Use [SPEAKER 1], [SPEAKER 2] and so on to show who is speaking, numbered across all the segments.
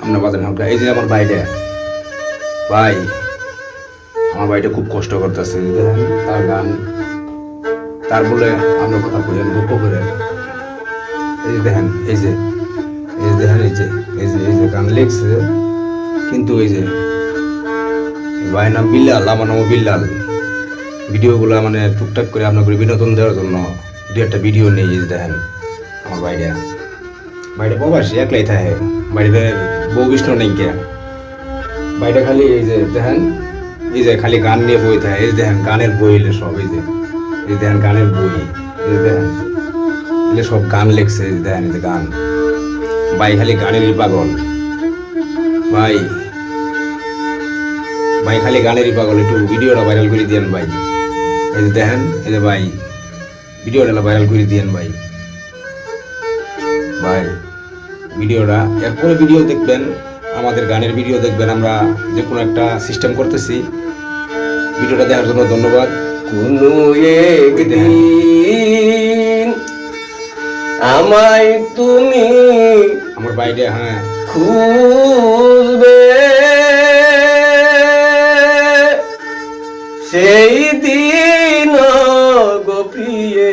[SPEAKER 1] আপনার বাজান হালকা। এই যে আমার ভাইটা, ভাই আমার ভাইটা খুব কষ্ট করতেছে, দেখেন তার গান, তার বলে আমরা কথা বলেন গল্প করে। এই যে দেখেন, এই যে দেখেন, এই যে গান লিখছে, কিন্তু এই যে ভাই নাম বিল্লাল, আমার নামও বিল্লাল। ভিডিওগুলো মানে টুকটাক করে আপনাকে বিনোদন দেওয়ার জন্য দু একটা ভিডিও নেই। এই যে দেখেন আমার বাইরে প্রবাসী, একলাই থাকে, বাড়িতে বউ বিষ্ণু নেই কে, বাইরে খালি এই যে দেখেন, এই যে খালি গান নিয়ে বই থাকে। এই যে দেখেন গানের বই এলে সব, এই যে দেখেন গানের বই, এই যে দেখেন এলে সব গান লেখছে। এই যে দেখেন, এই যে গান, ভাই খালি গানেরই পাগল, ভাই খালি গানেরই পাগল। একটু ভিডিওটা ভাইরাল করে দিয়েন ভাই। এই যে দেখেন, এই যে ভাই ভিডিওটা ভাইরাল করে দিয়েন ভাই। ভিডিওটা এরপরে ভিডিও দেখবেন, আমাদের গানের ভিডিও দেখবেন, আমরা যে কোনো একটা সিস্টেম করতেছি। ভিডিওটা দেখার জন্য ধন্যবাদ।
[SPEAKER 2] কোনো একদিন আমায় তুমি
[SPEAKER 1] আমার বাইরে, হ্যাঁ,
[SPEAKER 2] খুঁজবে, সেই দিন গো প্রিয়ে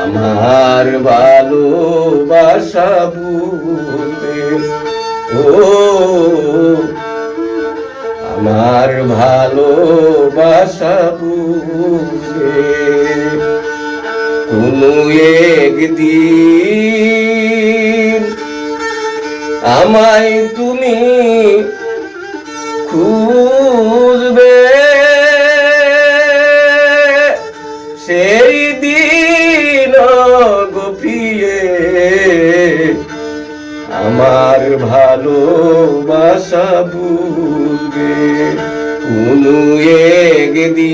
[SPEAKER 2] আমার ভালোবাসা বুঝবে, ও আমার ভালোবাসা বুঝবে। কোনো একদিন আমায় তুমি খুঁজবে, সেই দিন গো প্রিয়ে আমার ভালোবাসা বুঝবে। কোনো একদিন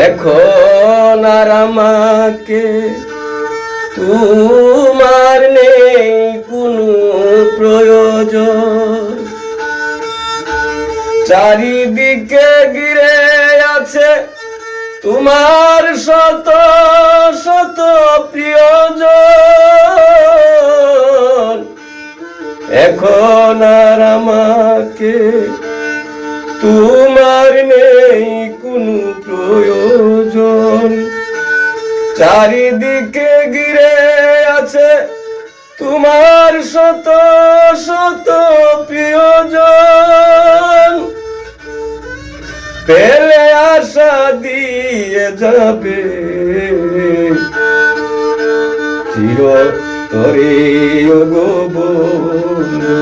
[SPEAKER 2] এখন আর আমাকে তোমার নেই কোনো প্রয়োজন, চারিদিকে ঘিরে আছে তোমার শত শত প্রিয়জন। এখন আর আমাকে তোমার নেই কোনো প্রয়োজন, চারিদিকে ঘিরে আছে তোমার শত শত প্রিয়জন। পেলে আশা দিয়ে যাবে চিরতরে গো বন্ধু।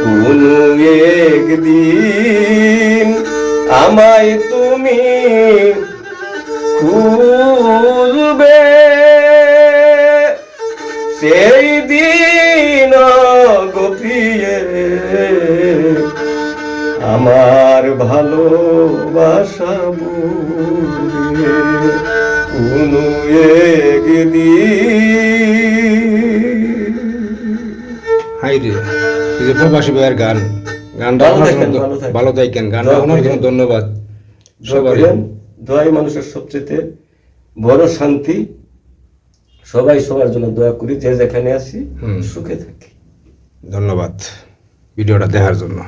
[SPEAKER 2] কোনো একদিন আমায় তুমি খুঁজবে, সেই দিন গো প্রিয়ে আমার ভালোবাসা বুঝবে। কোনো একদিন।
[SPEAKER 1] হাই রে, এই যে প্রবাসী ভাইয়ের গান, গানটা ভালো থাকেন, গানটা শোনার জন্য ধন্যবাদ সবাই।
[SPEAKER 2] দোয়াই মানুষের সবচেয়ে বড় শান্তি। সবাই সবার জন্য দোয়া করি, যে যেখানে আছি সুখে থাকি।
[SPEAKER 1] ধন্যবাদ ভিডিওটা দেখার জন্য।